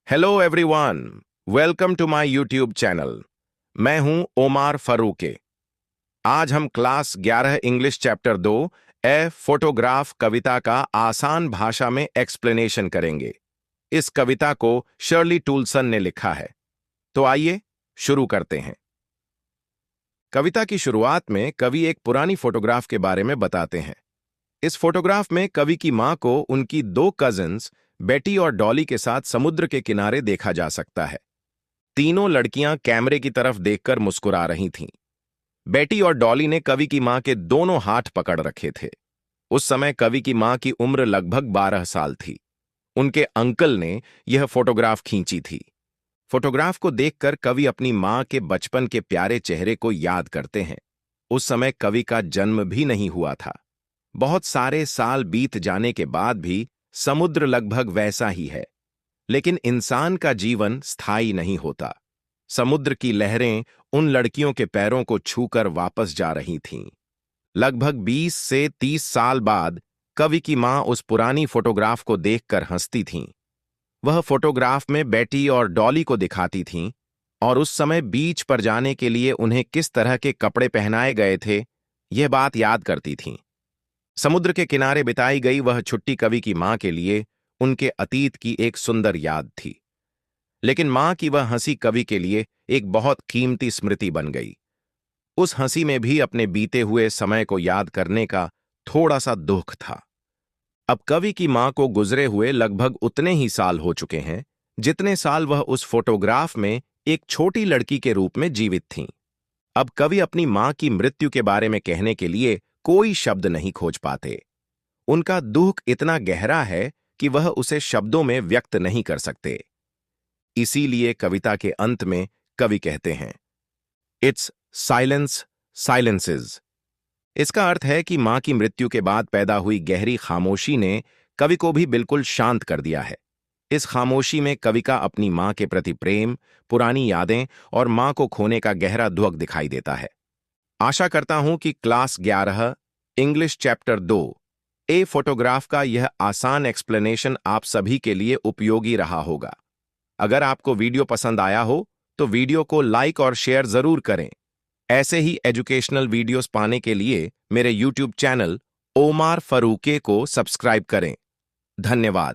Hello everyone, welcome to my YouTube channel. मैं हूं ओमार फरूके। आज हम class 11 English chapter 2 A photograph कविता का आसान भाषा में एक्सप्लेनेशन करेंगे। इस कविता को शर्ली टूलसन ने लिखा है। तो आइए शुरू करते हैं। कविता की शुरुआत में कवि एक पुरानी फोटोग्राफ के बारे में बताते हैं। इस फोटोग्राफ में कवि की मां को उनकी दो कजिन्स बेटी और डॉली के साथ समुद्र के किनारे देखा जा सकता है। तीनों लड़कियां कैमरे की तरफ देखकर मुस्कुरा रही थीं। बेटी और डॉली ने कवि की मां के दोनों हाथ पकड़ रखे थे। उस समय कवि की मां की उम्र लगभग 12 साल थी। उनके अंकल ने यह फोटोग्राफ खींची थी। फोटोग्राफ को देखकर कवि अपनी मां के बचपन के प्यारे चेहरे को याद करते हैं। उस समय कवि का जन्म भी नहीं हुआ था। बहुत सारे साल बीत जाने के बाद भी समुद्र लगभग वैसा ही है, लेकिन इंसान का जीवन स्थायी नहीं होता। समुद्र की लहरें उन लड़कियों के पैरों को छूकर वापस जा रही थीं। लगभग 20 से 30 साल बाद कवि की मां उस पुरानी फोटोग्राफ को देखकर हंसती थीं। वह फोटोग्राफ में बेटी और डॉली को दिखाती थीं और उस समय बीच पर जाने के लिए उन्हें किस तरह के कपड़े पहनाए गए थे, यह बात याद करती थीं। समुद्र के किनारे बिताई गई वह छुट्टी कवि की मां के लिए उनके अतीत की एक सुंदर याद थी, लेकिन मां की वह हंसी कवि के लिए एक बहुत कीमती स्मृति बन गई। उस हंसी में भी अपने बीते हुए समय को याद करने का थोड़ा सा दुख था। अब कवि की मां को गुजरे हुए लगभग उतने ही साल हो चुके हैं जितने साल वह उस फोटोग्राफ में एक छोटी लड़की के रूप में जीवित थीं। अब कवि अपनी मां की मृत्यु के बारे में कहने के लिए कोई शब्द नहीं खोज पाते। उनका दुख इतना गहरा है कि वह उसे शब्दों में व्यक्त नहीं कर सकते। इसीलिए कविता के अंत में कवि कहते हैं, इट्स साइलेंस साइलेंसेस। इसका अर्थ है कि मां की मृत्यु के बाद पैदा हुई गहरी खामोशी ने कवि को भी बिल्कुल शांत कर दिया है। इस खामोशी में कवि का अपनी मां के प्रति प्रेम, पुरानी यादें और मां को खोने का गहरा दुख दिखाई देता है। आशा करता हूं कि class 11 English chapter 2 A photograph का यह आसान एक्सप्लेनेशन आप सभी के लिए उपयोगी रहा होगा। अगर आपको वीडियो पसंद आया हो तो वीडियो को लाइक और शेयर जरूर करें। ऐसे ही एजुकेशनल वीडियोस पाने के लिए मेरे यूट्यूब चैनल ओमार फरूके को सब्सक्राइब करें। धन्यवाद।